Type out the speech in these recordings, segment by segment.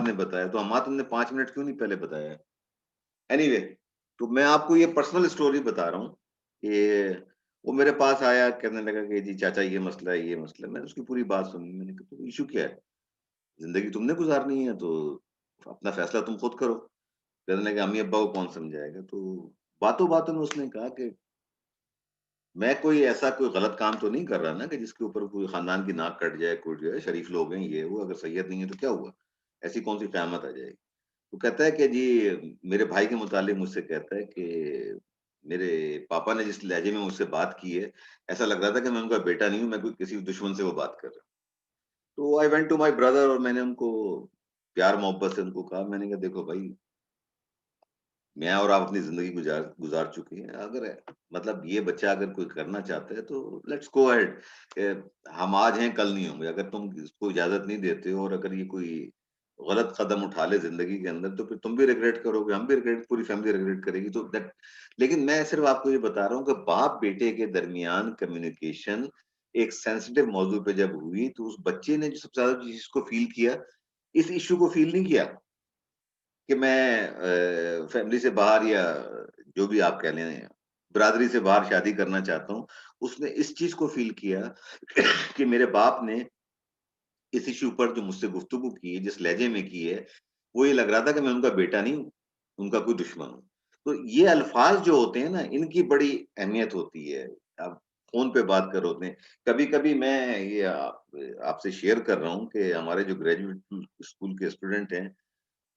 ने बताया, तो अम्मा तुमने 5 मिनट क्यों नहीं पहले बताया? एनीवे, तो मैं आपको ये पर्सनल स्टोरी बता रहा हूँ कि वो मेरे पास आया, कहने लगा कि जी चाचा ये मसला है, ये मसला है। मैंने उसकी पूरी बात सुनी। मैंने कहा तो इश्यू क्या है? ज़िंदगी तुमने गुज़ारनी है तो अपना फैसला तुम खुद करो। कहने लगे अम्मी-अब्बा को कौन समझाएगा? तो बातों-बातों में उसने कहा कि मैं कोई ऐसा कोई गलत काम तो नहीं कर रहा ना कि जिसके ऊपर कोई खानदान की नाक कट जाए, कुट जाए, शरीफ लोग हैं ये वो, अगर सैयद नहीं है तो क्या हुआ? ऐसी कौन-सी क़यामत आ जाएगी? वो कहता है कि जी मेरे भाई के मुतालिक मुझसे कहता है कि मेरे पापा ने जिस लहजे में मुझसे बात की है, ऐसा लग रहा था कि मैं उनका बेटा नहीं हूँ, मैं कोई किसी दुश्मन से वो बात कर रहा हूँ। तो I went to my brother और मैंने उनको प्यार-मोहब्बत से उनको कहा, मैंने कहा देखो भाई, मैं और आप अपनी ज़िंदगी गुज़ार गुज़ार चुके हैं। अगर मतलब ये बच्चा अगर कोई करना चाहता है तो लेट्स गो अहेड। हम आज हैं, कल नहीं होंगे। अगर तुम इसको इजाज़त नहीं देते हो और अगर ये कोई गलत कदम उठा ले ज़िंदगी के अंदर, तो फिर तुम भी रिग्रेट करोगे, हम भी रिग्रेट, पूरी फैमिली रिग्रेट करेगी। तो दैट लेकिन मैं सिर्फ़ आपको ये बता रहा हूँ कि बाप-बेटे के दरमियान कम्युनिकेशन एक सेंसिटिव मौज़ू पे जब हुई, तो उस बच्चे ने जो सबसे ज़्यादा चीज़ को फ़ील किया, इस इश्यू को फ़ील नहीं किया। कि मैं फैमिली से बाहर या जो भी आप कह लें, बिरादरी से बाहर शादी करना चाहता हूँ। उसने इस चीज़ को फ़ील किया कि मेरे बाप ने इस इश्यू पर जो मुझसे गुफ्तगू की है, जिस लहजे में की है, वो ये लग रहा था कि मैं उनका बेटा नहीं हूँ, उनका कोई दुश्मन हूँ। तो ये अल्फ़ाज़ जो होते हैं ना, इनकी बड़ी अहमियत होती है। आप फ़ोन पे बात कर होते हैं। कभी-कभी मैं ये आपसे शेयर कर रहा हूँ कि हमारे जो ग्रेजुएट स्कूल के स्टूडेंट हैं,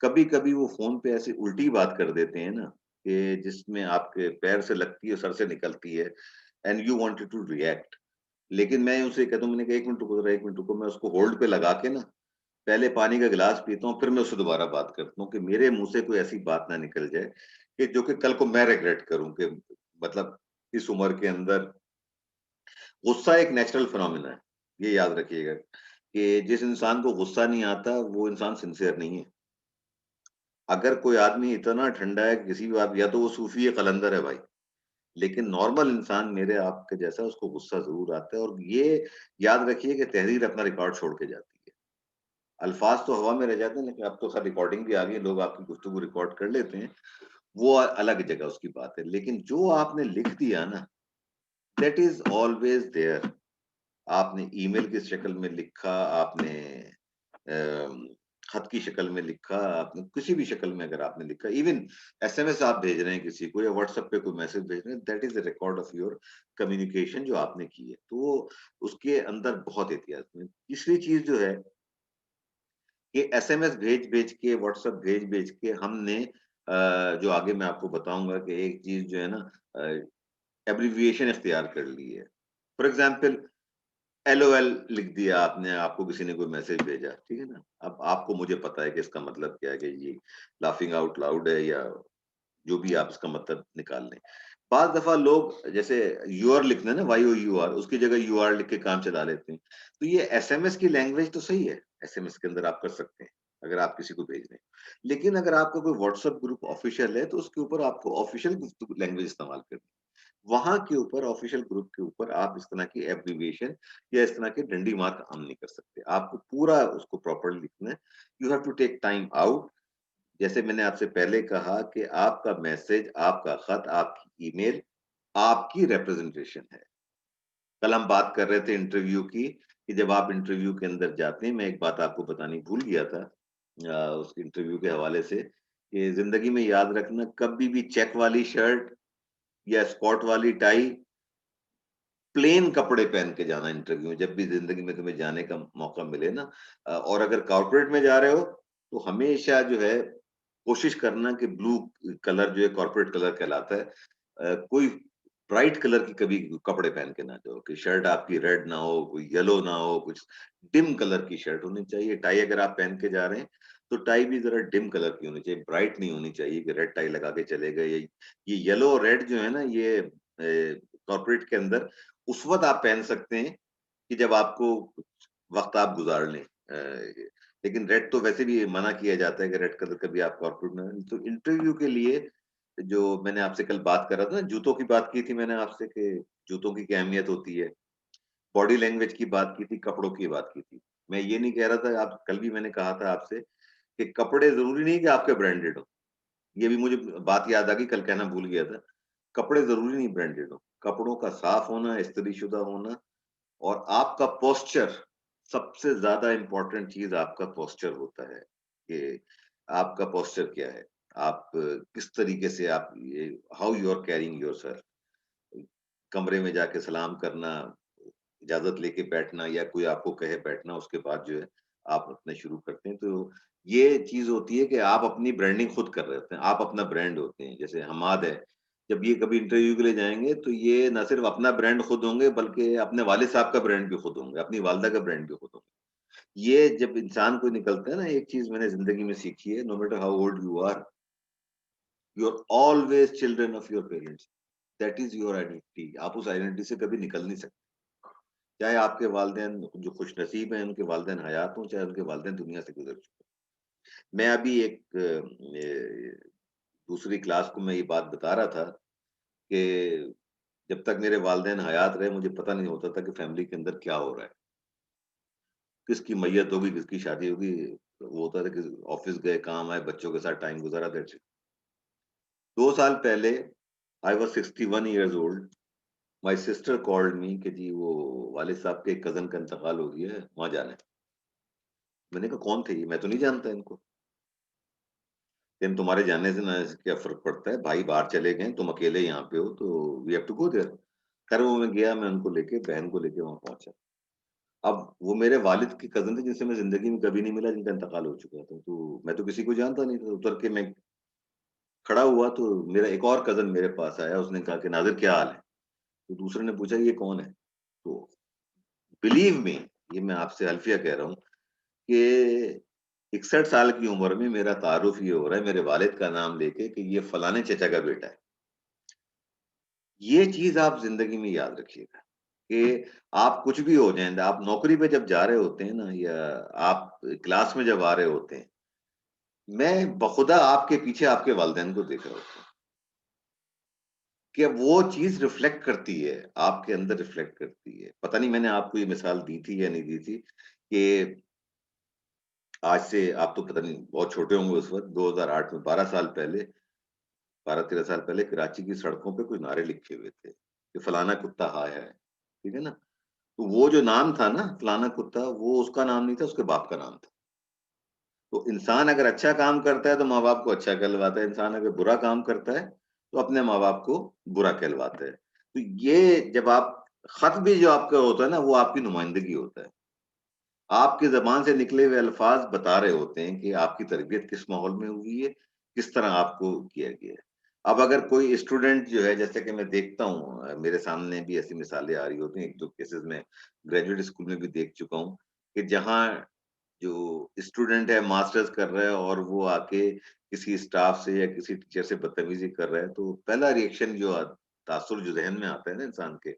कभी-कभी वो फ़ोन पे ऐसी उल्टी बात कर देते हैं ना, कि जिसमें आपके पैर से लगती है, सर से निकलती है and you wanted to react. लेकिन मैं उसे कहता हूँ, मैंने कहा 1 मिनट रुको ज़रा, 1 मिनट रुको, मैं उसको होल्ड पे लगा के ना, पहले पानी का गिलास पीता हूँ, फिर मैं उससे दोबारा बात करता हूँ कि मेरे मुँह से कोई ऐसी बात ना निकल जाए कि जो कि कल को मैं रिग्रेट करूँ कि मतलब इस उम्र के अंदर गुस्सा एक नेचुरल फिनोमेना है। ये याद रखिएगा कि जिस इंसान को गुस्सा नहीं आता, वो इंसान सिंसियर नहीं है। अगर कोई आदमी इतना ठंडा है कि किसी भी बात, या तो वो सूफ़ी या कलंदर है भाई। लेकिन नॉर्मल इंसान मेरे आपके जैसा, उसको गुस्सा ज़रूर आता है, और ये याद रखिए कि तहरीर अपना रिकॉर्ड छोड़ के जाती है। अल्फ़ाज़ तो हवा में रह जाते हैं, लेकिन अब तो खैर रिकॉर्डिंग भी आ गई है, लोग आपकी गुफ्तगू रिकॉर्ड कर लेते हैं, वो अलग जगह उसकी बात है। लेकिन जो आपने लिख दिया ना, दैट इज़ ऑलवेज़ देयर। आपने ईमेल की शक्ल में लिखा, आपने अम, खत की शक्ल में लिखा, आपने किसी भी शक्ल में अगर आपने लिखा, इवन एसएमएस आप भेज रहे हैं किसी को, या व्हाट्सएप पे कोई मैसेज भेज रहे हैं, that is a record of your communication जो आपने की है। तो उसके अंदर बहुत एहतियात है। तीसरी चीज़ जो है कि एसएमएस भेज-भेज के, व्हाट्सएप भेज-भेज के हमने जो आगे मैं आपको बताऊँगा कि एक चीज़ जो है ना, एब्रिविएशन इख्तियार कर ली है। फॉर एग्ज़ाम्पल एलओएल लिख दिया आपने, आपको किसी ने कोई मैसेज भेजा, ठीक है ना? अब आपको मुझे पता है कि इसका मतलब क्या है, कि ये लाफिंग आउट लाउड है या जो भी आप इसका मतलब निकाल लें। बाज़ दफ़ा लोग जैसे यूआर लिखते हैं ना, वाईओयूआर, उसकी जगह यूआर लिख के काम चला लेते हैं। तो ये एसएमएस की लैंग्वेज तो सही है, एसएमएस के अंदर आप कर सकते हैं, अगर आप किसी को भेज रहे हैं। लेकिन अगर आपका कोई व्हाट्सएप ग्रुप ऑफ़िशियल है, तो उसके ऊपर आपको ऑफ़िशियल गुफ्तगू लैंग्वेज इस्तेमाल करनी है। वहाँ के ऊपर, ऑफ़िशियल ग्रुप के ऊपर आप इस तरह की एब्रिविएशन या इस तरह के डंडी मार काम नहीं कर सकते। आपको पूरा उसको प्रॉपर्ली लिखना है। You have to take time out. जैसे मैंने आपसे पहले कहा कि आपका मैसेज, आपका खत, आपकी ईमेल, आपकी रिप्रेजेंटेशन है। कल हम बात कर रहे थे इंटरव्यू की, कि जब आप इंटरव्यू के अंदर जाते हैं, मैं एक बात आपको बतानी भूल गया था उस इंटरव्यू के हवाले से, कि ज़िंदगी में याद रखना, कभी भी चेक वाली शर्ट या स्पॉट वाली टाई, प्लेन कपड़े पहन के जाना इंटरव्यू में, जब भी ज़िंदगी में तुम्हें जाने का मौका मिले ना। और अगर कॉर्पोरेट में जा रहे हो, तो हमेशा जो है कोशिश करना कि ब्लू कलर जो है कॉर्पोरेट कलर कहलाता है। कोई ब्राइट कलर की कभी कपड़े पहन के ना जाओ, कि शर्ट आपकी रेड ना हो, कोई येलो ना हो, कुछ डिम कलर की शर्ट होनी चाहिए। टाई अगर आप पहन के जा रहे हैं, तो टाई भी ज़रा डिम कलर की होनी चाहिए, ब्राइट नहीं होनी चाहिए कि रेड टाई लगा के चले गए। ये येलो और रेड जो है ना, ये कॉर्पोरेट के अंदर उस वक़्त आप पहन सकते हैं कि जब आपको कुछ वक़्त आप गुज़ार लें। लेकिन रेड तो वैसे भी मना किया जाता है कि रेड कलर कभी आप कॉर्पोरेट में, तो इंटरव्यू के लिए जो मैंने आपसे कल बात कर रहा था ना, जूतों की बात की थी मैंने आपसे कि जूतों की क्या अहमियत होती है। बॉडी लैंग्वेज की बात की थी, कपड़ों की बात की थी। मैं ये नहीं कह रहा था, आप कल भी मैंने कहा था आपसे कि कपड़े ज़रूरी नहीं कि आपके ब्रांडेड हो। ये भी मुझे बात याद आ गई, कल कहना भूल गया था। कपड़े ज़रूरी नहीं ब्रांडेड हो। कपड़ों का साफ होना, इस्त्रीशुदा होना और आपका पोस्चर, सबसे ज़्यादा इम्पोर्टेंट चीज़ आपका पोस्चर होता है, कि आपका पोस्चर क्या है? आप किस तरीके से आप ये how you are carrying yourself. कमरे में जाके सलाम करना, इजाज़त लेके बैठना या कोई आपको कहे बैठना, उसके बाद जो है आप अपना शुरू करते हैं। तो ये चीज़ होती है कि आप अपनी ब्रांडिंग खुद कर रहे होते हैं, आप अपना ब्रांड होते हैं। जैसे हमाद है, जब ये कभी इंटरव्यू के लिए जाएँगे तो ये ना सिर्फ़ अपना ब्रांड खुद होंगे बल्कि अपने वालिद साहब का ब्रांड भी खुद होंगे, अपनी वालिदा का ब्रांड भी खुद होंगे। ये जब इंसान कोई निकलता है ना, एक चीज़ मैंने ज़िंदगी में सीखी है, no matter how old you are always children of your parents. That is your identity. आप उस आइडेंटिटी से कभी निकल नहीं सकते। चाहे आपके वालिदैन जो खुशनसीब हैं, उनके वालिदैन हयात हों, चाहे उनके वालिदैन दुनिया से गुज़र चुके हों। मैं अभी एक दूसरी क्लास को मैं ये बात बता रहा था कि जब तक मेरे वालिदैन हयात रहे, मुझे पता नहीं होता था कि फैमिली के अंदर क्या हो रहा है। किसकी मैय्यत होगी, किसकी शादी होगी, वो होता था कि ऑफ़िस गए, काम आए, बच्चों के साथ टाइम गुज़ारा, दैट्स इट। 2 साल पहले I was 61 years old, my sister called me कि जी वो वालिद साहब के एक कज़न का इंतकाल हो गया है, वहाँ जाना है। मैंने कहा कौन थे ये? मैं तो नहीं जानता इनको। लेकिन तुम्हारे जाने से ना क्या फ़र्क पड़ता है? भाई बाहर चले गए, तुम अकेले यहाँ पे हो तो we have to go there. खैर वो मैं गया, मैं उनको लेके, बहन को लेके वहाँ पहुँचा। अब वो मेरे वालिद के कज़िन थे जिनसे मैं ज़िंदगी में कभी नहीं मिला, जिनका इंतकाल हो चुका था। तो मैं तो किसी को जानता नहीं था। उतर के मैं खड़ा हुआ तो मेरा एक और कज़िन मेरे पास आया, उसने कहा कि नाज़िर क्या हाल है? तो दूसरे ने पूछा ये कौन है? तो बिलीव मी, ये मैं आपसे हल्फ़िया कह रहा हूँ कि 61 साल की उम्र में मेरा तारुफ़ ये हो रहा है मेरे वालिद का नाम लेके कि ये फलाने चचा का बेटा है। ये चीज़ आप ज़िंदगी में याद रखिएगा कि आप कुछ भी हो जाएँ, आप नौकरी पे जब जा रहे होते हैं ना या आप क्लास में जब आ रहे होते हैं, मैं बखुदा आपके पीछे आपके वालिदैन को देख रहा होता हूँ कि वो चीज़ रिफ्लेक्ट करती है, आपके अंदर रिफ्लेक्ट करती है। पता नहीं मैंने आपको ये मिसाल दी थी या नहीं दी थी कि आज से आप तो पता नहीं बहुत छोटे होंगे उस वक़्त 2008 में 12 साल पहले 12-13 साल पहले कराची की सड़कों पे कुछ नारे लिखे हुए थे, कि फलाना कुत्ता हाय है, ठीक है ना? तो वो जो नाम था ना फलाना कुत्ता, वो उसका नाम नहीं था, उसके बाप का नाम था। तो इंसान अगर अच्छा काम करता है तो माँ-बाप को अच्छा कहलवाता है, इंसान अगर बुरा काम करता है, तो अपने माँ-बाप को बुरा कहलवाता है। तो ये जब आप खत भी जो आपका होता है ना, वो आपकी नुमाइंदगी होता है। आपकी ज़बान से निकले हुए अल्फाज़ बता रहे होते हैं कि आपकी तरबियत किस माहौल में हुई है, किस तरह आपको किया गया है। अब अगर कोई स्टूडेंट जो है जैसे कि मैं देखता हूँ मेरे सामने भी ऐसी मिसालें आ रही होती हैं, 1-2 केसेज़ में ग्रेजुएट स्कूल में भी देख चुका हूँ, कि जहाँ जो स्टूडेंट है मास्टर्स कर रहा है और वो आके किसी स्टाफ से या किसी टीचर से बदतमीज़ी कर रहा है, तो पहला रिएक्शन जो तासुर जो ज़हन में आता है ना इंसान के,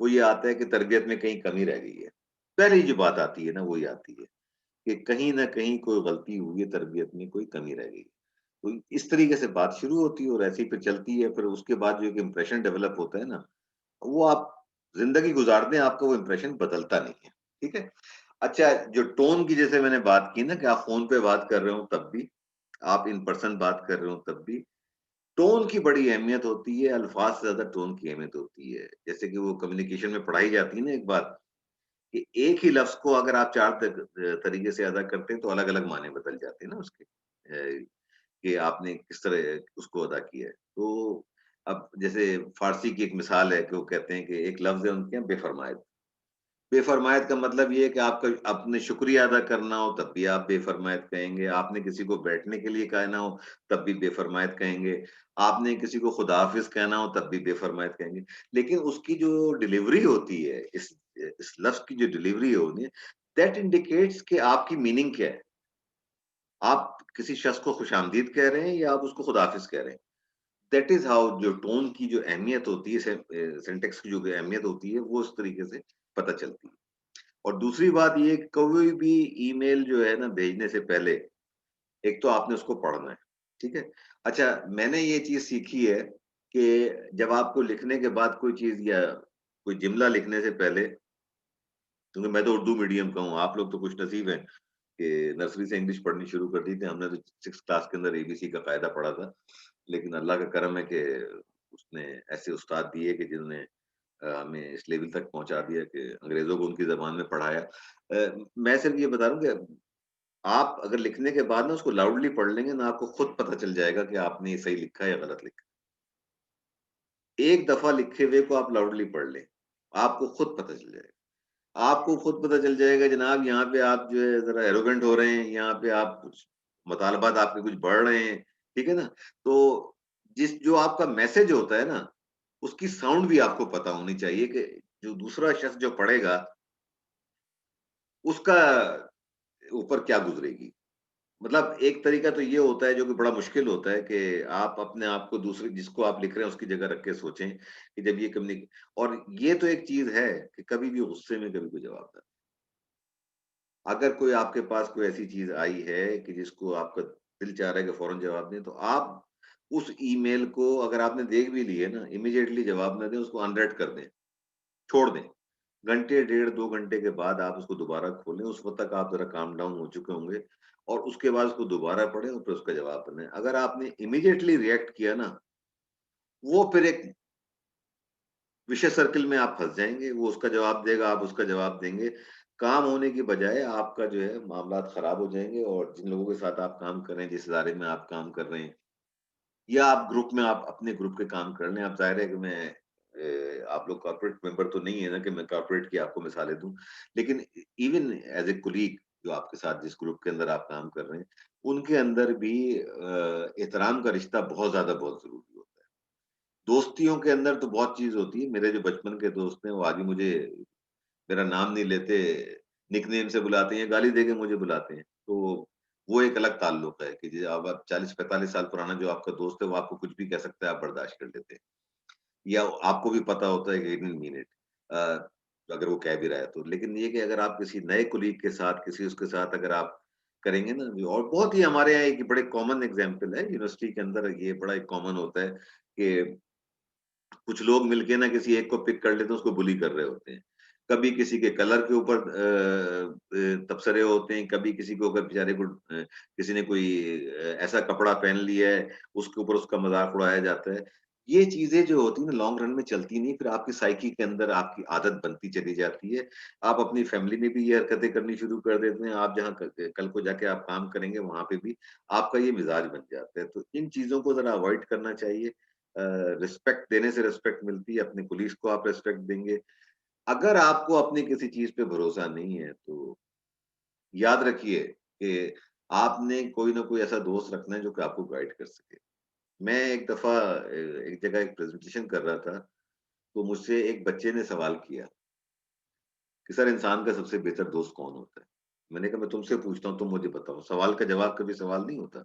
वो ये आता है कि तरबियत में कहीं कमी रह गई है। पहली जो बात आती है ना, वो ये आती है कि कहीं न कहीं कोई गलती हुई है, तरबियत में कोई कमी रह गई। तो इस तरीके से बात शुरू होती है और ऐसे ही फिर चलती है, फिर उसके बाद जो एक इम्प्रेशन डेवलप होता है ना, वो आप ज़िंदगी गुज़ारते हैं, आपका वो इम्प्रेशन बदलता नहीं है, ठीक है? अच्छा, जो टोन की जैसे मैंने बात की ना कि आप फ़ोन पे बात कर रहे हो तब भी, आप इन पर्सन बात कर रहे हो तब भी, टोन की बड़ी अहमियत होती है, अल्फ़ाज़ से ज़्यादा टोन की अहमियत होती है। जैसे कि वो कम्युनिकेशन में पढ़ाई जाती है ना एक बात, कि एक ही लफ्ज़ को अगर आप 4 तरीके से अदा करते हैं, तो अलग-अलग मायने बदल जाते हैं ना उसके। कि आपने किस तरह उसको अदा किया है। तो अब जैसे फ़ारसी की एक मिसाल है कि वो कहते हैं कि एक लफ्ज़ है उनके यहाँ बेफ़रमायत। बेफ़रमायत का मतलब ये है कि आपका आपने शुक्रिया अदा करना हो तब भी आप बेफ़रमायत कहेंगे, आपने किसी को बैठने के लिए कहना हो तब भी बेफ़रमायत कहेंगे, आपने किसी को खुदाफ़िज़ कहना हो तब भी बेफ़रमायत कहेंगे। लेकिन उसकी जो डिलीवरी होती है, इस लफ्ज़ की जो डिलीवरी होनी है, दैट इंडिकेट्स कि आपकी मीनिंग क्या है। आप किसी शख़्स को खुशामदीद कह रहे हैं या आप उसको खुदाफ़िज़ कह रहे हैं। दैट इज़ हाउ जो टोन की जो अहमियत होती है, सिंटैक्स की जो अहमियत होती है, वो उस तरीके से पता चलती है। और दूसरी बात ये कोई भी ईमेल जो है ना भेजने से पहले, एक तो आपने उसको पढ़ना है, ठीक है? अच्छा, मैंने ये चीज़ सीखी है कि जब आपको लिखने के बाद कोई चीज़ या कोई जुमला लिखने से पहले, क्योंकि मैं तो उर्दू मीडियम का हूँ, आप लोग तो खुशनसीब हैं, कि नर्सरी से इंग्लिश पढ़नी शुरू कर दी थी हमने, तो 6th क्लास के अंदर एबीसी का कायदा पढ़ा था। लेकिन अल्लाह का करम है कि उसने ऐसे उस्ताद दिए कि जिन्होंने हमें इस लेवल तक पहुँचा दिया कि अंग्रेज़ों को उनकी ज़बान में पढ़ाया। मैं सिर्फ़ ये बता रहा हूँ कि आप अगर लिखने के बाद ना उसको लाउडली पढ़ लेंगे ना, आपको खुद पता चल जाएगा कि आपने ये सही लिखा है या गलत लिखा है। एक दफ़ा लिखे हुए को आप लाउडली पढ़ लें, आपको खुद पता चल जाएगा। आपको खुद पता चल जाएगा जनाब, यहाँ पे आप जो है ज़रा एरोगेंट हो रहे हैं, यहाँ पे आप कुछ मुतालबात आपके कुछ बढ़ रहे हैं, ठीक है ना? तो जो आपका मैसेज होता है ना, उसकी साउंड भी आपको पता होनी चाहिए कि जो दूसरा शख्स जो पढ़ेगा, उसका ऊपर क्या गुज़रेगी। मतलब एक तरीका तो ये होता है जो कि बड़ा मुश्किल होता है कि आप अपने आप को दूसरे जिसको आप लिख रहे हैं उसकी जगह रख के सोचें कि जब ये कम्युनि और ये तो एक चीज़ है कि कभी भी गुस्से में कभी कोई जवाब ना, अगर कोई आपके पास कोई ऐसी चीज़ आई है कि जिसको आपका दिल चाह रहा है कि फ़ौरन जवाब दें, तो आप उस ईमेल को अगर आपने देख भी ली है ना, इमीडिएटली जवाब ना दें, उसको अनरेड कर दें, छोड़ दें। घंटे, डेढ़ 2 घंटे के बाद आप उसको दोबारा खोलें, उस वक़्त तक आप ज़रा काम डाउन हो चुके होंगे और उसके बाद उसको दोबारा पढ़ें और फिर उसका जवाब दें। अगर आपने इमीडिएटली रिएक्ट किया ना, वो फिर एक विशेष सर्किल में आप फँस जाएँगे, वो उसका जवाब देगा, आप उसका जवाब देंगे। काम होने की बजाय आपका जो है मामलात खराब हो जाएँगे और जिन लोगों के साथ आप काम कर रहे हैं, जिस इदारे में आप काम कर रहे हैं या आप ग्रुप में आप अपने ग्रुप के काम कर लें, अब ज़ाहिर है कि मैं आप लोग कॉर्पोरेट मेंबर तो नहीं है ना कि मैं कॉर्पोरेट की आपको मिसालें दूँ। लेकिन इवन एज़ ए कोलीग जो आपके साथ जिस ग्रुप के अंदर आप काम कर रहे हैं, उनके अंदर भी एहतराम का रिश्ता बहुत ज़रूरी होता है। दोस्तियों के अंदर तो बहुत चीज़ होती है। मेरे जो बचपन के दोस्त हैं, वो आज भी मुझे मेरा नाम नहीं लेते, निकनेम से बुलाते हैं, गाली देके मुझे बुलाते हैं। तो वो एक अलग ताल्लुक है कि जी अब आप 40-45 साल पुराना जो आपका दोस्त है, वो आपको कुछ भी कह सकता है, आप बर्दाश्त कर लेते हैं। या आपको भी पता होता है कि ही डिडन्ट मीन इट अगर वो कह भी रहा है तो। लेकिन ये कि अगर आप किसी नए कोलीग के साथ, किसी उसके साथ अगर आप करेंगे ना और बहुत ही हमारे यहाँ एक बड़े कॉमन एग्ज़ाम्पल है, यूनिवर्सिटी के अंदर ये बड़ा एक कॉमन होता है कि कुछ लोग मिलके ना किसी एक को पिक कर लेते हैं, उसको बुली कर रहे होते हैं। कभी किसी के कलर के ऊपर तबसरे होते हैं, कभी किसी को अगर बेचारे को किसी ने कोई ऐसा कपड़ा पहन लिया है, उसके ऊपर उसका मज़ाक उड़ाया जाता है। ये चीज़ें जो होती हैं ना लॉन्ग रन में चलती नहीं, फिर आपकी साइकी के अंदर आपकी आदत बनती चली जाती है। आप अपनी फैमिली में भी ये हरकतें करनी शुरू कर देते हैं, आप जहाँ क कल को जाके आप काम करेंगे, वहाँ पे भी आपका ये मिज़ाज बन जाता है। तो इन चीज़ों को ज़रा अवॉइड करना चाहिए। रिस्पेक्ट देने से रिस्पेक्ट मिलती है, अपने कोलीग्स को आप रिस्पेक्ट देंगे। अगर आपको अपनी किसी चीज़ पे भरोसा नहीं है, तो याद रखिए कि आपने कोई ना कोई ऐसा दोस्त रखना है जो कि आपको गाइड कर सके। मैं एक दफ़ा एक जगह एक प्रेज़ेंटेशन कर रहा था, तो मुझसे एक बच्चे ने सवाल किया कि सर इंसान का सबसे बेहतर दोस्त कौन होता है? मैंने कहा मैं तुमसे पूछता हूँ, तुम मुझे बताओ। सवाल का जवाब कभी सवाल नहीं होता।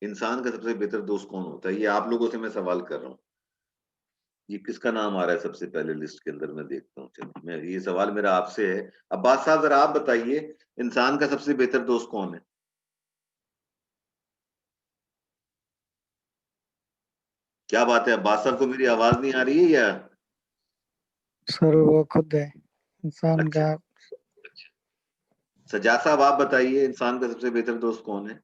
इंसान का सबसे बेहतर दोस्त कौन होता है? ये आप लोगों से मैं सवाल कर रहा हूँ। जी, किसका नाम आ रहा है सबसे पहले लिस्ट के अंदर मैं देखता हूँ चलो, मैं ये सवाल मेरा आपसे है। अब्बास साहब ज़रा आप बताइए, इंसान का सबसे बेहतर दोस्त कौन है? क्या बात है अब्बास साहब को मेरी आवाज़ नहीं आ रही है या? सर वो खुद है इंसान अच्छा, का। अच्छा। सज्जाद साहब आप बताइए इंसान का सबसे बेहतर दोस्त कौन है?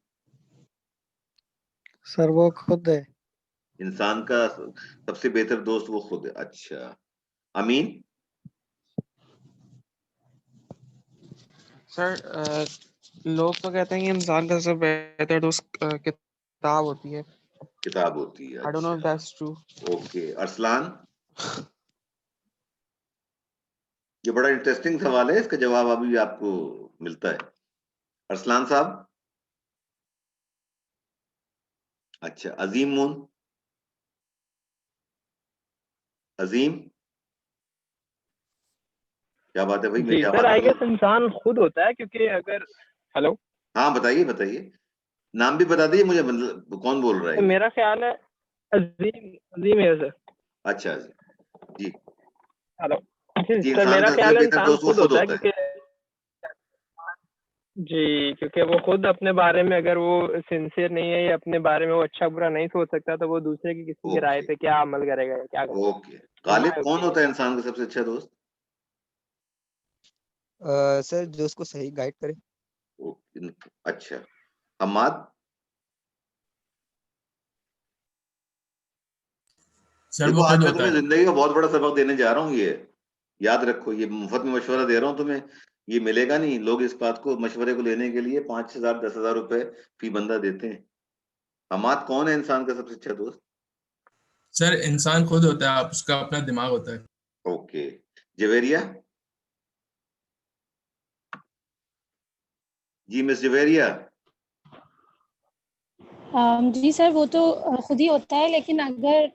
सर वो खुद है। इंसान का सबसे बेहतर दोस्त वो खुद है। अच्छा, अमीन? सर लोग तो कहते हैं कि इंसान का सबसे बेहतर दोस्त किताब होती है। किताब होती है, आई डोंट नो अच्छा। If that's true. Okay, Arsalan? ये बड़ा इंटरेस्टिंग सवाल है, इसका जवाब अभी आपको मिलता है। अरसलान साहब? अच्छा, अज़ीम मून? अज़ीम? क्या बात है भाई, मेरी जी सर, आवाज़ आई तो गेस इंसान खुद होता है क्योंकि अगर हेलो, हाँ, बताइए, बताइए। नाम भी बता दीजिए मुझे मतलब कौन बोल रहा तो है ये? मेरा ख्याल है अजीम अजीम है सर। अच्छा जी, जी, हेलो जी कि सर, इंसान मेरा का सबसे ख्याल है बेहतर इंसान दोस्त वो खुद खुद होता है होता है। क्योंकि जी, क्योंकि वो खुद अपने बारे में अगर वो सिंसियर नहीं है या अपने बारे में वो अच्छा बुरा नहीं सोच सकता, तो वो दूसरे की किसी की राय ओके, पे क्या अमल करेगा या क्या करेगा। ओके। इन गालिब माय कौन होता है ओपिनियन। इंसान का सबसे अच्छा दोस्त? सर जो उसको सही गाइड करे। अच्छा, हम्माद? सर देखो वो आज खुद मैं होता तुम्हें है। जिंदगी का बहुत बड़ा सबक देने जा रहा हूँ, ये याद रखो, ये मुफ्त में मशवरा दे रहा हूँ तुम्हें, ये मिलेगा नहीं। लोग इस बात को, मशवरे को लेने के लिए 5,000 10,000 रुपए फी बंदा देते हैं। हमाद कौन है इंसान का सबसे अच्छा दोस्त? सर इंसान खुद होता है, आप उसका अपना दिमाग होता है। ओके, जवेरिया? जी मिस जवेरिया। जी सर, वो तो खुद ही होता है, लेकिन अगर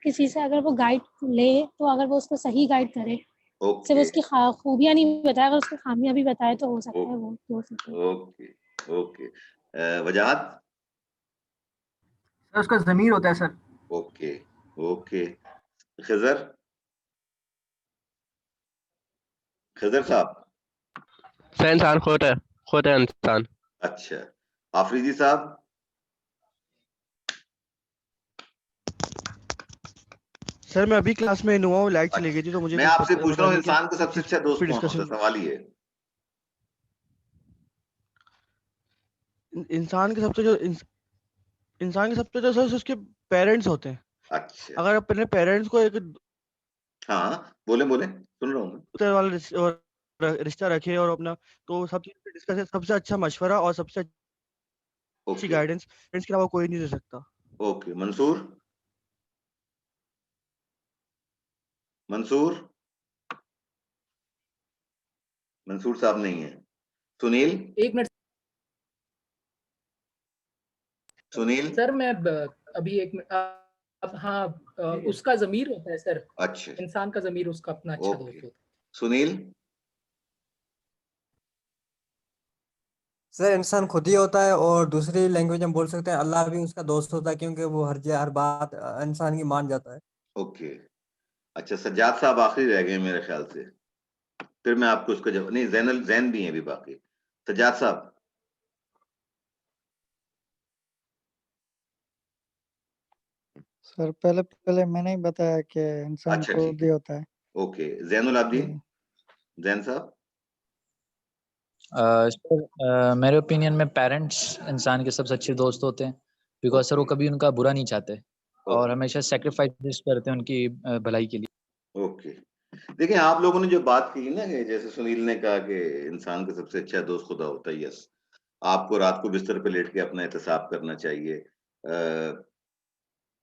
किसी से अगर वो गाइड ले तो अगर वो उसको सही गाइड करे, सिर्फ ओके उसकी खूबियां नहीं बताए, अगर उसकी खामियां भी बताए तो हो सकता है वो हो सके। Okay okay. वजाहत? सर उसका ज़मीर होता है sir. Okay okay. Khizar? Khizar साहब? सर इंसान खुद है इंसान। अच्छा, आफरीदी साहब? सर मैं अभी क्लास में इन हुआ हूँ, लाइट चली गई थी तो मुझे मैं कुछ आपसे पूछ पता रहा हूँ नहीं क्या इंसान का सबसे चीज अच्छा दोस्त पे कौन होता है, डिस्कशन। सवाल ये है। इंसान के सबसे जो इंसान के सबसे जो सर उसके पेरेंट्स होते हैं। अच्छा, अगर अपने पेरेंट्स को एक हाँ बोले बोले, सुन रहा हूँ मैं। दूसरे वाला रिश्ता रखे और अपना, तो सब चीज पे डिस्कस, सबसे अच्छा मशवरा और सबसे अच्छी ओके गाइडेंस फ्रेंड्स के अलावा कोई नहीं दे सकता। ओके। मंसूर? मंसूर? मंसूर साहब नहीं है। सुनील? एक मिनट सुनील? सर, मैं अभी एक मिनट हाँ, उसका ज़मीर होता है सर। अच्छा, इंसान का ज़मीर उसका अपना अच्छा ओके। दोस्त होता है। सुनील? सर इंसान खुद ही होता है, और दूसरी लैंग्वेज हम बोल सकते हैं अल्लाह भी उसका दोस्त होता है, क्योंकि वो हर बात इंसान की मान जाता है। ओके। अच्छा, सज्जाद साहब आखिरी रह गए मेरे ख्याल से, फिर मैं आपको उसका जवाब, नहीं जैनल जैन भी हैं अभी बाकी। सज्जाद साहब? सर पहले पहले मैंने ही बताया कि इंसान अच्छा खुद ठीक ही है, होता है। ओके। जैनुल आबदीन? जैन साहब? सर मेरे ओपिनियन में पेरेंट्स इंसान के सबसे अच्छे दोस्त होते हैं, बिकॉज सर वो कभी उनका बुरा नहीं चाहते और हमेशा सेक्रीफाइस करते हैं उनकी भलाई के लिए। ओके। देखिए आप लोगों ने जो बात की ना, कि जैसे सुनील ने कहा कि इंसान का सबसे अच्छा दोस्त खुदा होता है, यस। आपको रात को बिस्तर पे लेट के अपना एहतसाब करना चाहिए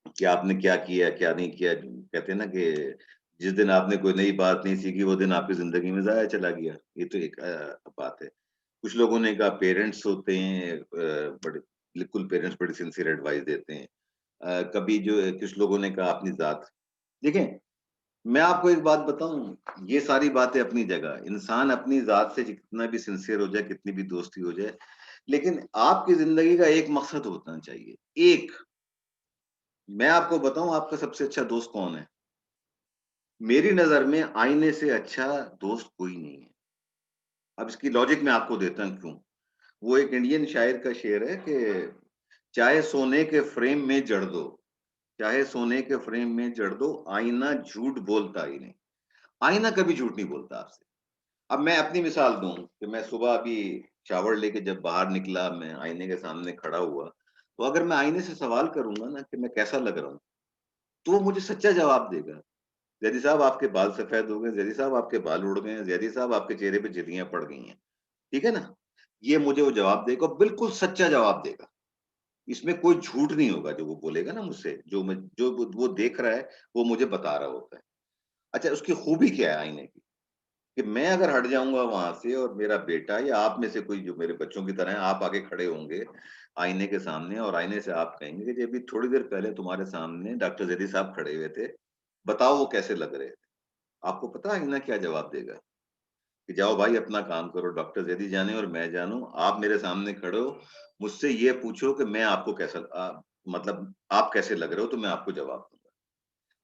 कि आपने क्या किया क्या नहीं किया। कहते हैं ना कि जिस दिन आपने कोई नई बात नहीं सीखी वो दिन आपकी जिंदगी में जाया चला गया। ये तो एक बात है। कुछ लोगों ने कहा पेरेंट्स होते हैं बड़े, बिल्कुल पेरेंट्स बड़ी सिंसियर एडवाइस देते हैं। कभी जो कुछ लोगों ने कहा अपनी जात। देखें, मैं आपको एक बात बताऊं, ये सारी बातें अपनी जगह, इंसान अपनी जात से कितना भी सिंसियर हो जाए, कितनी भी दोस्ती हो जाए, लेकिन आपकी जिंदगी का एक मकसद होना चाहिए। एक, मैं आपको बताऊं आपका सबसे अच्छा दोस्त कौन है? मेरी नजर में आईने से अच्छा दोस्त कोई नहीं है। अब इसकी लॉजिक मैं आपको देता हूं क्यों। वो एक इंडियन शायर का शेर है कि चाहे सोने के फ्रेम में जड़ दो, चाहे सोने के फ्रेम में जड़ दो, आईना झूठ बोलता ही नहीं। आईना कभी झूठ नहीं बोलता आपसे। अब मैं अपनी मिसाल दूं कि मैं सुबह अभी शावर लेके जब बाहर निकला, मैं आईने के सामने खड़ा हुआ, तो अगर मैं आईने से सवाल करूंगा ना कि मैं कैसा लग रहा हूँ, तो वो मुझे सच्चा जवाब देगा। जैदी साहब आपके बाल सफेद हो गए, जैदी साहब आपके बाल उड़ गए हैं, जैदी साहब आपके चेहरे पे झिर्रियां पड़ गई हैं। ठीक है ना? ये मुझे वो जवाब देगा, बिल्कुल सच्चा जवाब देगा। इसमें कोई झूठ नहीं होगा जो वो बोलेगा ना मुझसे, जो वो देख रहा है वो मुझे बता रहा होता है। अच्छा, उसकी खूबी क्या है आईने की, कि मैं अगर हट जाऊंगा वहां से और मेरा बेटा या आप में से कोई जो मेरे बच्चों की तरह है, आप आके खड़े होंगे आईने के सामने और आईने से आप कहेंगे कि जी अभी थोड़ी देर पहले तुम्हारे सामने डॉक्टर जैदी साहब खड़े हुए थे, बताओ वो कैसे लग रहे थे। आपको पता है आईना क्या जवाब देगा? कि जाओ भाई अपना काम करो, डॉक्टर जैदी जाने और मैं जानूं, आप मेरे सामने खड़े हो, मुझसे ये पूछो कि मैं आपको कैसा मतलब आप कैसे लग रहे हो, तो मैं आपको जवाब दूंगा।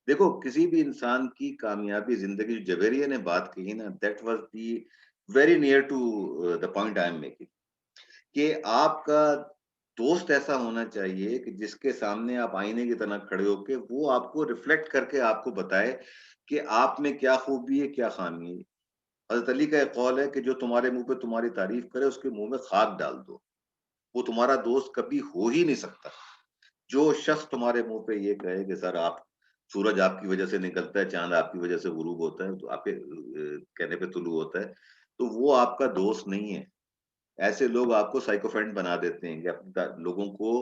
देखो, किसी भी इंसान की कामयाबी जिंदगी, जो जवेरिया ने बात कही ना, that was the very near to the point I am making, कि आपका दोस्त ऐसा होना चाहिए कि जिसके सामने आप आईने की तरह खड़े होके वो आपको रिफ्लेक्ट करके आपको बताए कि आप में क्या खूबी है, क्या खामी है। हज़रत अली का एक कौल है कि जो तुम्हारे मुँह पे तुम्हारी तारीफ़ करे उसके मुँह में खाक डाल दो। वो तुम्हारा दोस्त कभी हो ही नहीं सकता। जो शख्स तुम्हारे मुँह पे ये कहे कि सर आप सूरज आपकी वजह से निकलता है, चाँद आपकी वजह से गुरूब होता है, तो आपके कहने पे तुलू होता है, तो वो आपका दोस्त नहीं है। ऐसे लोग आपको साइकोफेंट बना देते हैं कि लोगों को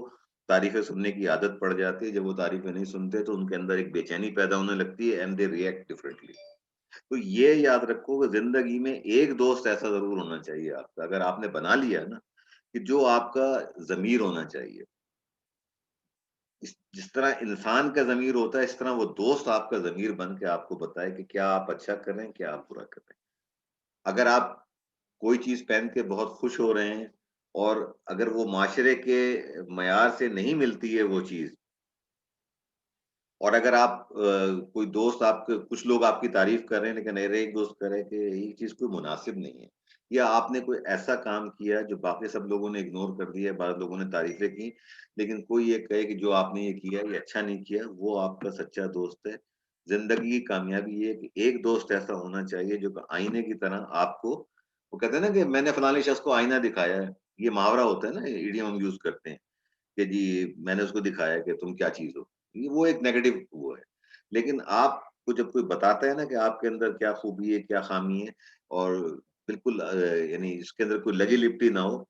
तारीफ़ें सुनने की आदत पड़ जाती है, जब वो तारीफ़ें नहीं सुनते तो उनके अंदर एक बेचैनी पैदा होने लगती है एंड दे रिएक्ट डिफरेंटली। तो ये याद रखो कि ज़िंदगी में एक दोस्त ऐसा ज़रूर होना चाहिए आपका, अगर आपने बना लिया ना, कि जो आपका ज़मीर होना चाहिए। जिस तरह इंसान का ज़मीर होता है, इस तरह वो दोस्त आपका ज़मीर बन के आपको बताए कि क्या आप अच्छा कर रहे हैं, क्या आप बुरा कर रहे हैं। अगर आप कोई चीज़ पहन के बहुत खुश हो रहे हैं और अगर वो माशरे के मयार से नहीं मिलती है वो चीज़, और अगर आप कोई दोस्त आपके कुछ लोग आपकी तारीफ़ कर रहे हैं, लेकिन अगर एक दोस्त कह रहा है कि ये चीज़ कोई मुनासिब नहीं है, या आपने कोई ऐसा काम किया जो बाकी सब लोगों ने इग्नोर कर दिया, बाद लोगों ने तारीफ़ें की, लेकिन कोई ये कहे कि जो आपने ये किया, ये अच्छा नहीं किया, वो आपका सच्चा दोस्त है। ज़िंदगी की कामयाबी ये है कि एक दोस्त ऐसा होना चाहिए जो कि आईने की तरह आपको, वो कहते हैं ना कि मैंने फलाने शख्स को आईना दिखाया है, ये मुहावरा होता है ना, इडियम हम यूज़ करते हैं। कि जी मैंने उसको दिखाया कि तुम क्या चीज़ हो। ये वो एक नेगेटिव वो है। लेकिन आपको जब कोई बताता है ना कि आपके अंदर क्या खूबी है, क्या ख़ामी है, और बिल्कुल यानी इसके अंदर कोई लगी-लिपटी ना हो,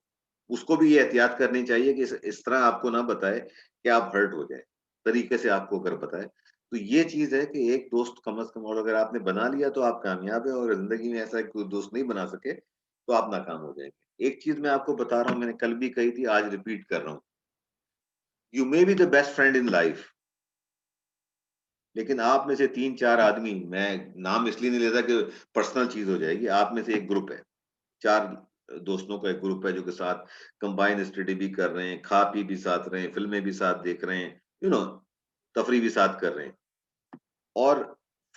उसको भी ये एहतियात करनी चाहिए कि इस तरह आपको ना बताए कि आप हर्ट हो जाएँ। तरीके से आपको अगर बताए, तो ये चीज़ है कि एक दोस्त कम से कम, और अगर आपने बना लिया तो आप कामयाब हैं, और ज़िंदगी में ऐसा कोई दोस्त नहीं बना सके, तो आप नाकाम हो जाएँगे। एक चीज़ मैं आपको बता रहा हूँ, मैंने कल भी कही थी, आज रिपीट कर रहा हूँ। You may be the best friend in life, लेकिन आप में से 3-4 आदमी, मैं नाम इसलिए नहीं लेता कि पर्सनल चीज़ हो जाएगी, आप में से एक ग्रुप है, 4 दोस्तों का एक ग्रुप है जो कि साथ कंबाइंड स्टडी भी कर रहे हैं, खा-पी भी साथ रहे हैं, फ़िल्में भी साथ देख रहे हैं, तफ़रीह भी साथ कर रहे हैं। और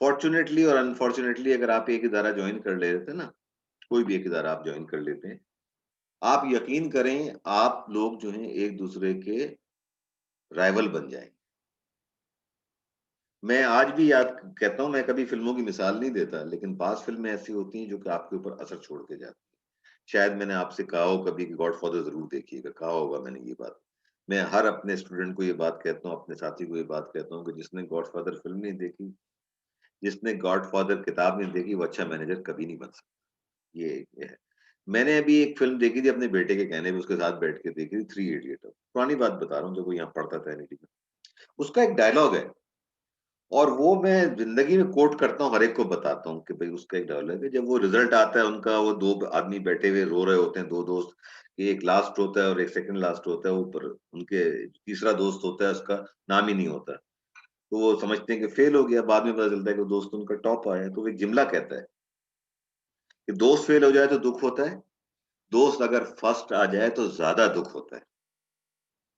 फॉर्च्यूनेटली और अनफॉर्च्यूनेटली अगर आप एक इदारा जॉइन कर लेते हैं ना, कोई भी एक इदारा आप जॉइन कर लेते हैं, आप यकीन करें, आप लोग जो हैं एक-दूसरे के राइवल बन जाएँगे। मैं आज भी याद कहता हूँ, मैं कभी फ़िल्मों की मिसाल नहीं देता, लेकिन बाज़ फ़िल्में ऐसी होती हैं जो कि आपके ऊपर असर छोड़ के जाती हैं। शायद मैंने आपसे कहा हो कभी कि गॉडफ़ादर ज़रूर देखिएगा, कहा होगा मैंने ये बात। मैं हर अपने स्टूडेंट को ये बात कहता हूँ, अपने साथी को ये बात कहता हूँ कि जिसने गॉडफ़ादर फ़िल्म नहीं देखी, जिसने गॉडफ़ादर किताब नहीं देखी, वो अच्छा मैनेजर कभी नहीं बन सकता। ये है। मैंने अभी एक फ़िल्म देखी थी अपने बेटे के कहने पे, उसके साथ बैठ के देखी थी, थ्री इडियट। पुरानी बात बता रहा हूँ, जब वो यहाँ पढ़ता था एनईटी में। उसका एक डायलॉग है, और वो मैं ज़िंदगी में कोट करता हूँ, हर एक को बताता हूँ कि भई उसका एक डायलॉग है, जब वो रिज़ल्ट आता है उनका, वो 2 आदमी बैठे हुए रो रहे होते हैं, 2 दोस्त, एक लास्ट होता है और एक सेकंड लास्ट होता है, ऊपर उनके तीसरा दोस्त होता है, उसका नाम ही नहीं होता। तो वो समझते हैं कि फेल हो गया, बाद में पता चलता है कि दोस्त उनका टॉप आया है, तो वो एक जुमला कहता है कि दोस्त फेल हो जाए तो दुःख होता है, दोस्त अगर फर्स्ट आ जाए तो ज़्यादा दुःख होता है।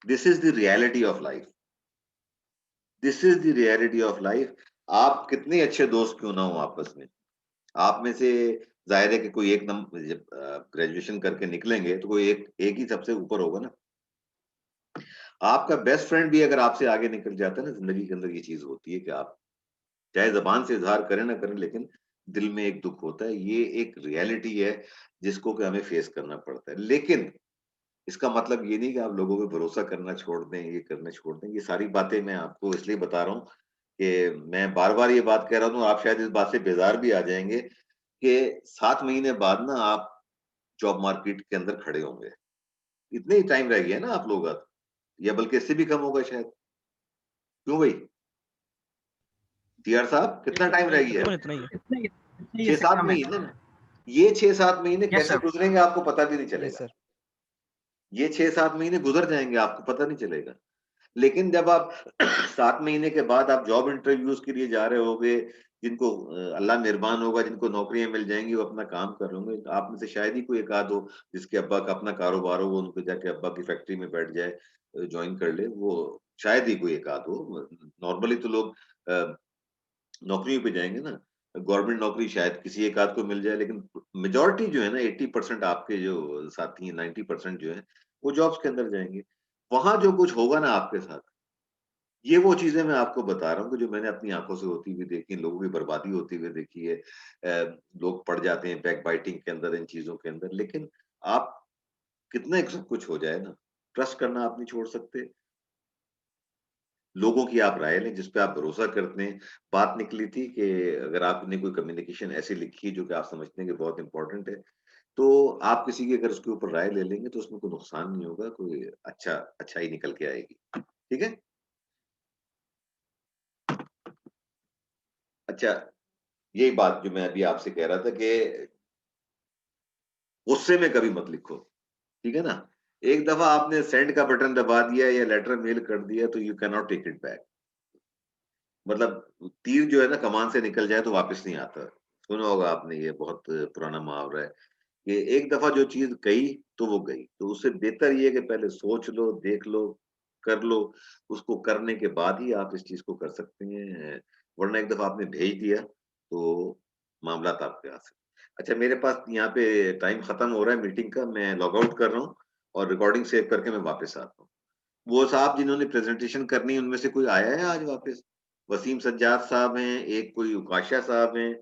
This is the reality of life. This is the reality of life. आप कितने अच्छे दोस्त क्यों ना हो आपस में, आप में से ज़ाहिर है कि कोई एक जब ग्रेजुएशन करके निकलेंगे तो कोई एक एक ही सबसे ऊपर होगा ना। आपका बेस्ट फ्रेंड भी अगर आपसे आगे निकल जाता है ना, ज़िंदगी के अंदर ये चीज़ होती है कि आप चाहे ज़बान से इज़हार करें ना करें, लेकिन दिल में एक दुःख होता है। ये एक रियलिटी है जिसको कि हमें फेस करना पड़ता है। लेकिन इसका मतलब ये नहीं कि आप लोगों पे भरोसा करना छोड़ दें, ये करना छोड़ दें। ये सारी बातें मैं आपको इसलिए बता रहा हूँ कि मैं बार-बार ये बात कह रहा हूँ, आप शायद इस बात से बेज़ार भी आ जाएँगे कि 7 महीने बाद ना आप जॉब मार्केट के अंदर खड़े होंगे। इतने ही टाइम रह गया है ना आप लोगों का, या बल्कि इससे भी कम होगा शायद। क्यों भई? टीआर साहब कितना टाइम रह गया है? तकरीबन इतना ही है। इतना ही 6-7 महीने ना। ये 6-7 महीने यस कैसे सर। गुज़रेंगे आपको पता भी नहीं यस चलेगा। सर। ये 6-7 महीने गुज़र जाएँगे, आपको पता नहीं चलेगा। लेकिन जब आप 7 महीने के बाद आप जॉब इंटरव्यूज़ के लिए जा रहे होगे, जिनको अल्लाह मेहरबान होगा, जिनको नौकरियाँ मिल जाएँगी, वो अपना काम कर रहे होंगे। आप में से शायद ही कोई एक आध हो, जिसके अब्बा का अपना कारोबार हो, वो उनको जाके अब्बा की फैक्ट्री में बैठ जाए, जॉइन कर ले, वो शायद ही कोई एक आध हो। नॉर्मली तो लोग नौकरियों पे जाएँगे ना। गवर्नमेंट नौकरी शायद किसी एक आध को मिल जाए, लेकिन मेजॉरिटी जो है ना, 80% आपके जो साथी हैं, 90% जो हैं, वो जॉब्स के अंदर जाएँगे। वहाँ जो कुछ होगा ना आपके साथ, ये वो चीजें मैं आपको बता रहा हूँ कि जो मैंने अपनी आंखों से होती हुई देखी, लोगों की बर्बादी होती हुई देखी है। लोग पड़ जाते हैं बैक बाइटिंग के अंदर, इन चीजों के अंदर। लेकिन आप कितना एक सब कुछ हो जाए ना, ट्रस्ट करना आप नहीं छोड़ सकते। लोगों की आप राय लें जिस पे आप भरोसा करते हैं। बात निकली थी कि अगर आपने कोई कम्युनिकेशन ऐसी लिखी है जो कि आप समझते हैं कि बहुत इम्पोर्टेंट है, तो आप किसी की अगर उसके ऊपर राय ले लेंगे तो उसमें कोई नुकसान नहीं होगा, कोई अच्छाई निकल के आएगी। ठीक है? अच्छा, यही बात जो मैं अभी आपसे कह रहा था कि गुस्से में कभी मत लिखो, ठीक है ना? एक दफा आपने सेंड का बटन दबा दिया या लेटर मेल कर दिया तो you can not take it back. मतलब तीर जो है ना कमान से निकल जाए तो वापस नहीं आता। सुना होगा आपने, ये बहुत पुराना मुहावरा है कि एक दफा जो चीज गई तो वो गई। तो उससे बेहतर ये है कि पहले सोच लो, देख लो, कर लो। उसको करने के बाद ही आप इस चीज को कर सकते हैं। वरना एक दफा आपने भेज दिया तो मामला आपके हाथ से। अच्छा, मेरे पास यहाँ पे टाइम खत्म हो रहा है मीटिंग का, मैं लॉग आउट कर रहा हूँ और रिकॉर्डिंग सेव करके मैं वापस आता हूँ। वो साहब जिन्होंने प्रेजेंटेशन करनी है उनमें से कोई आया है आज वापस? वसीम सज्जाद साहब हैं, एक कोई उकाशा साहब हैं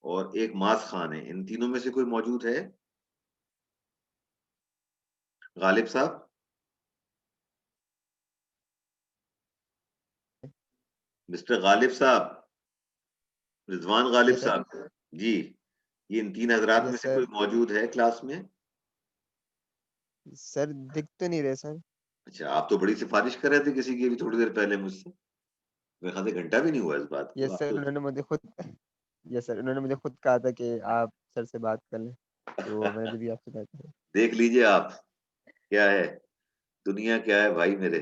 और एक मास खान है। इन तीनों में से कोई मौजूद है? गालिब साहब? मिस्टर गालिब साहब, रिजवान गालिब यस सर। साहब जी, ये इन तीन हजरात में यस से सर। कोई मौजूद है क्लास में? सर दिख तो नहीं रहे सर। अच्छा, आप तो बड़ी सिफारिश कर रहे थे किसी की अभी थोड़ी देर पहले मुझसे। मेरे ख्याल से घंटा भी नहीं हुआ इस बात को। यस आप सर, तो उन्होंने मुझे खुद यस सर, उन्होंने मुझे खुद कहा था कि आप सर से बात कर लें, तो मैंने जब भी आपसे बात की। देख लीजिए आप, क्या है दुनिया, क्या है भाई मेरे।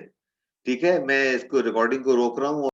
ठीक है, मैं इसको रिकॉर्डिंग को रोक रहा हूँ।